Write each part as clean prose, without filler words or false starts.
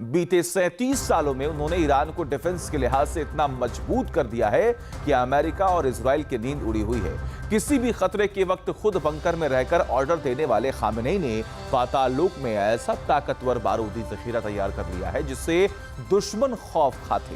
बीते 37 सालों में उन्होंने ईरान को डिफेंस के लिहाज से इतना मजबूत कर दिया है कि अमेरिका और इजराइल की नींद उड़ी हुई है। किसी भी खतरे के वक्त खुद बंकर में रहकर ऑर्डर देने वाले खामेनेई ने पाताल लोक में ऐसा ताकतवर बारूदी जखीरा तैयार कर लिया है जिससे दुश्मन खौफ खाते।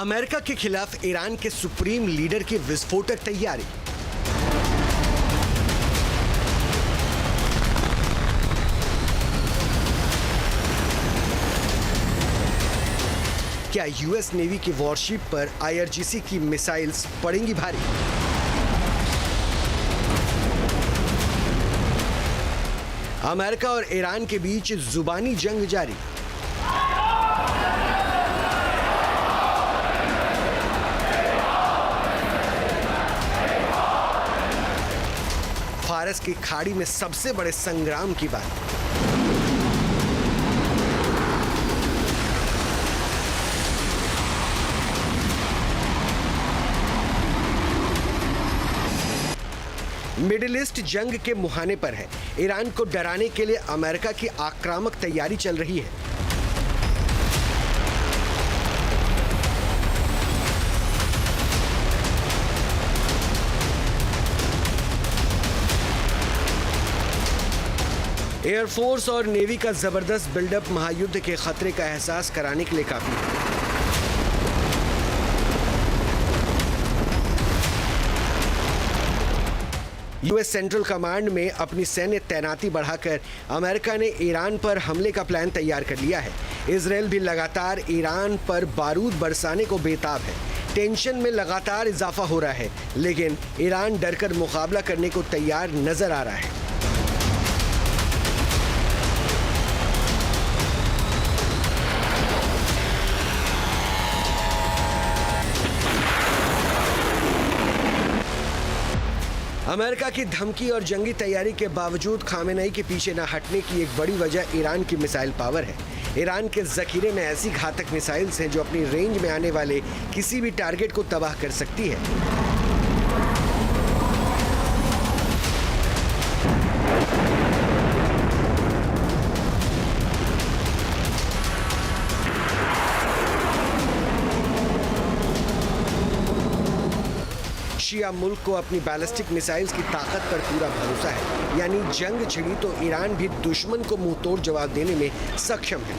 अमेरिका के खिलाफ ईरान के सुप्रीम लीडर की विस्फोटक तैयारी। क्या यूएस नेवी की वॉरशिप पर आईआरजीसी की मिसाइल्स पड़ेंगी भारी? अमेरिका और ईरान के बीच जुबानी जंग जारी। फारस की खाड़ी में सबसे बड़े संग्राम की बात। मिडिल ईस्ट जंग के मुहाने पर है। ईरान को डराने के लिए अमेरिका की आक्रामक तैयारी चल रही है। एयरफोर्स और नेवी का जबरदस्त बिल्डअप महायुद्ध के खतरे का एहसास कराने के लिए काफी है। यूएस सेंट्रल कमांड में अपनी सैन्य तैनाती बढ़ाकर अमेरिका ने ईरान पर हमले का प्लान तैयार कर लिया है। इजराइल भी लगातार ईरान पर बारूद बरसाने को बेताब है। टेंशन में लगातार इजाफा हो रहा है, लेकिन ईरान डरकर मुकाबला करने को तैयार नजर आ रहा है। अमेरिका की धमकी और जंगी तैयारी के बावजूद खामेनेई के पीछे न हटने की एक बड़ी वजह ईरान की मिसाइल पावर है। ईरान के जखीरे में ऐसी घातक मिसाइल्स हैं जो अपनी रेंज में आने वाले किसी भी टारगेट को तबाह कर सकती है। शिया मुल्क को अपनी बैलिस्टिक मिसाइल्स की ताकत पर पूरा भरोसा है, यानी जंग छिड़ी तो ईरान भी दुश्मन को मुंहतोड़ जवाब देने में सक्षम है।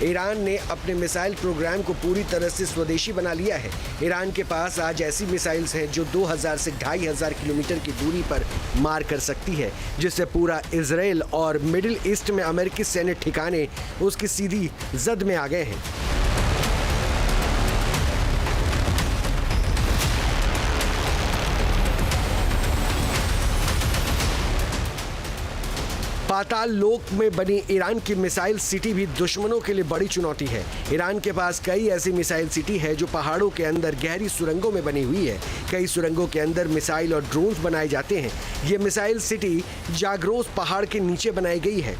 ईरान ने अपने मिसाइल प्रोग्राम को पूरी तरह से स्वदेशी बना लिया है। ईरान के पास आज ऐसी मिसाइल्स हैं जो 2000 से 2500 किलोमीटर की दूरी पर मार कर सकती है, जिससे पूरा इजराइल और मिडिल ईस्ट में अमेरिकी सैन्य ठिकाने उसकी सीधी जद में आ गए हैं। पाताल लोक में बनी ईरान की मिसाइल सिटी भी दुश्मनों के लिए बड़ी चुनौती है। ईरान के पास कई ऐसी मिसाइल सिटी है जो पहाड़ों के अंदर गहरी सुरंगों में बनी हुई है। कई सुरंगों के अंदर मिसाइल और ड्रोन्स बनाए जाते हैं। ये मिसाइल सिटी जाग्रोस पहाड़ के नीचे बनाई गई है।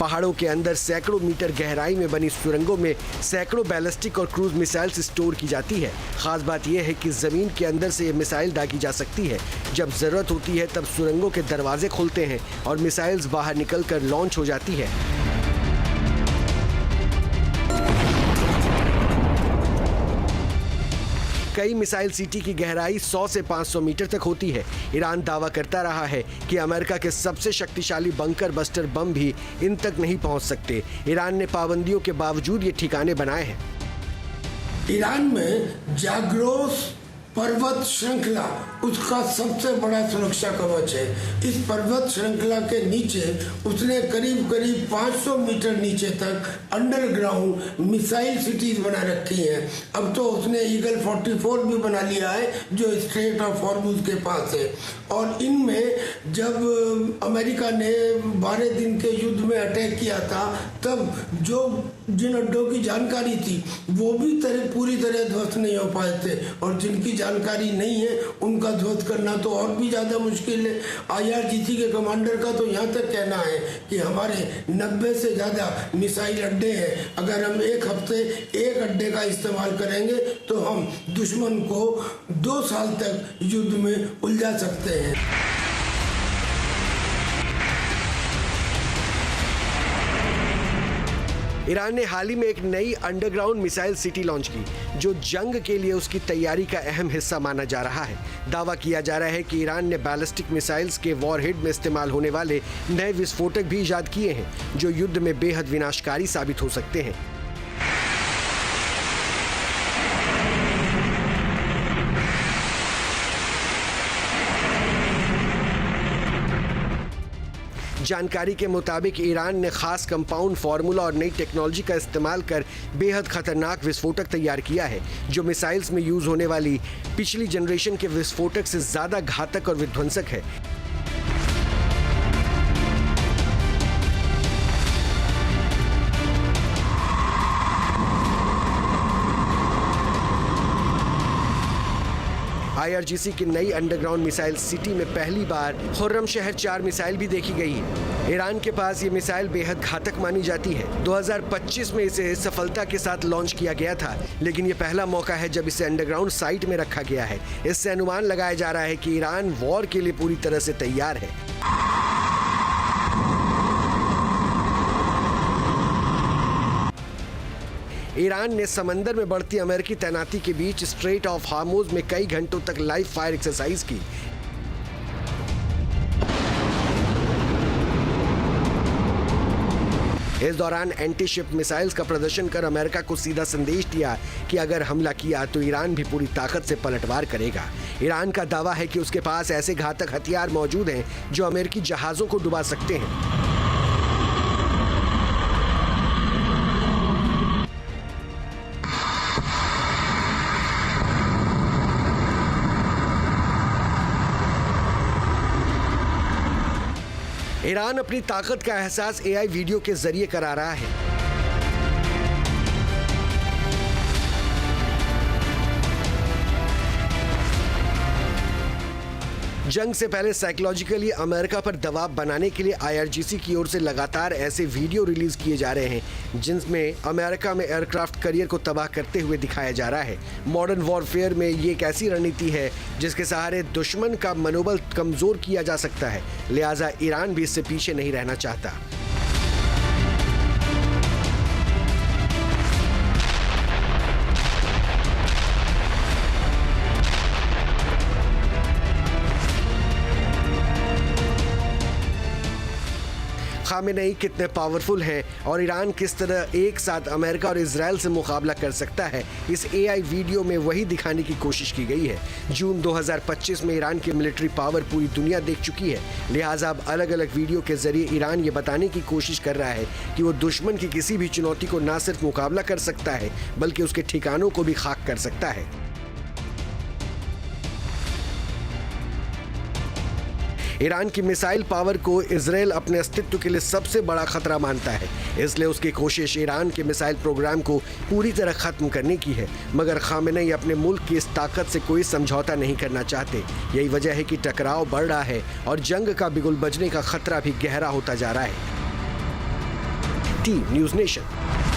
पहाड़ों के अंदर सैकड़ों मीटर गहराई में बनी सुरंगों में सैकड़ों बैलिस्टिक और क्रूज मिसाइल्स स्टोर की जाती है। खास बात यह है कि जमीन के अंदर से ये मिसाइल दागी जा सकती है। जब जरूरत होती है तब सुरंगों के दरवाजे खुलते हैं और मिसाइल्स बाहर निकलकर लॉन्च हो जाती है। कई मिसाइल सिटी की गहराई 100 से 500 मीटर तक होती है। ईरान दावा करता रहा है कि अमेरिका के सबसे शक्तिशाली बंकर बस्टर बम भी इन तक नहीं पहुंच सकते। ईरान ने पाबंदियों के बावजूद ये ठिकाने बनाए हैं। ईरान में जाग्रोस पर्वत श्रृंखला उसका सबसे बड़ा सुरक्षा कवच है। इस पर्वत श्रृंखला के नीचे उसने करीब करीब 500 मीटर नीचे तक अंडरग्राउंड मिसाइल सिटीज बना रखी हैं। अब तो उसने ईगल 44 भी बना लिया है जो स्ट्रेट ऑफ हॉर्मुज के पास है। और इनमें जब अमेरिका ने 12 दिन के युद्ध में अटैक किया था तब जो जिन अड्डों की जानकारी थी वो भी पूरी तरह ध्वस्त नहीं हो पाए थे, और जिनकी जानकारी नहीं है उनका ध्वस्त करना तो और भी ज़्यादा मुश्किल है। IRGC के कमांडर का तो यहाँ तक कहना है कि हमारे 90 से ज़्यादा मिसाइल अड्डे हैं। अगर हम एक हफ्ते एक अड्डे का इस्तेमाल करेंगे तो हम दुश्मन को 2 साल तक युद्ध में उलझा सकते हैं। ईरान ने हाल ही में एक नई अंडरग्राउंड मिसाइल सिटी लॉन्च की जो जंग के लिए उसकी तैयारी का अहम हिस्सा माना जा रहा है। दावा किया जा रहा है कि ईरान ने बैलिस्टिक मिसाइल्स के वॉरहेड में इस्तेमाल होने वाले नए विस्फोटक भी ईजाद किए हैं जो युद्ध में बेहद विनाशकारी साबित हो सकते हैं। जानकारी के मुताबिक ईरान ने खास कंपाउंड फार्मूला और नई टेक्नोलॉजी का इस्तेमाल कर बेहद खतरनाक विस्फोटक तैयार किया है जो मिसाइल्स में यूज होने वाली पिछली जनरेशन के विस्फोटक से ज्यादा घातक और विध्वंसक है। IRGC की नई अंडरग्राउंड मिसाइल सिटी में पहली बार खुर्रम शहर 4 मिसाइल भी देखी गई है। ईरान के पास ये मिसाइल बेहद घातक मानी जाती है। 2025 में इसे सफलता के साथ लॉन्च किया गया था, लेकिन ये पहला मौका है जब इसे अंडरग्राउंड साइट में रखा गया है। इससे अनुमान लगाया जा रहा है कि ईरान वॉर के लिए पूरी तरह से तैयार है। ईरान ने समंदर में बढ़ती अमेरिकी तैनाती के बीच स्ट्रेट ऑफ हॉर्मुज में कई घंटों तक लाइव फायर एक्सरसाइज की। इस दौरान एंटी शिप मिसाइल्स का प्रदर्शन कर अमेरिका को सीधा संदेश दिया कि अगर हमला किया तो ईरान भी पूरी ताकत से पलटवार करेगा। ईरान का दावा है कि उसके पास ऐसे घातक हथियार मौजूद हैं जो अमेरिकी जहाजों को डुबा सकते हैं। ईरान अपनी ताकत का एहसास AI वीडियो के जरिए करा रहा है। जंग से पहले साइकोलॉजिकली अमेरिका पर दबाव बनाने के लिए IRGC की ओर से लगातार ऐसे वीडियो रिलीज किए जा रहे हैं जिनमें अमेरिका में एयरक्राफ्ट करियर को तबाह करते हुए दिखाया जा रहा है। मॉडर्न वॉरफेयर में ये एक ऐसी रणनीति है जिसके सहारे दुश्मन का मनोबल कमजोर किया जा सकता है, लिहाजा ईरान भी इससे पीछे नहीं रहना चाहता। खामेनेई कितने पावरफुल हैं और ईरान किस तरह एक साथ अमेरिका और इजराइल से मुकाबला कर सकता है, इस AI वीडियो में वही दिखाने की कोशिश की गई है। जून 2025 में ईरान की मिलिट्री पावर पूरी दुनिया देख चुकी है, लिहाजा अब अलग अलग वीडियो के जरिए ईरान ये बताने की कोशिश कर रहा है कि वो दुश्मन की किसी भी चुनौती को न सिर्फ मुकाबला कर सकता है बल्कि उसके ठिकानों को भी खाक कर सकता है। ईरान की मिसाइल पावर को इजराइल अपने अस्तित्व के लिए सबसे बड़ा खतरा मानता है, इसलिए उसकी कोशिश ईरान के मिसाइल प्रोग्राम को पूरी तरह खत्म करने की है। मगर खामेनेई अपने मुल्क की इस ताकत से कोई समझौता नहीं करना चाहते। यही वजह है कि टकराव बढ़ रहा है और जंग का बिगुल बजने का खतरा भी गहरा होता जा रहा है। T news nation.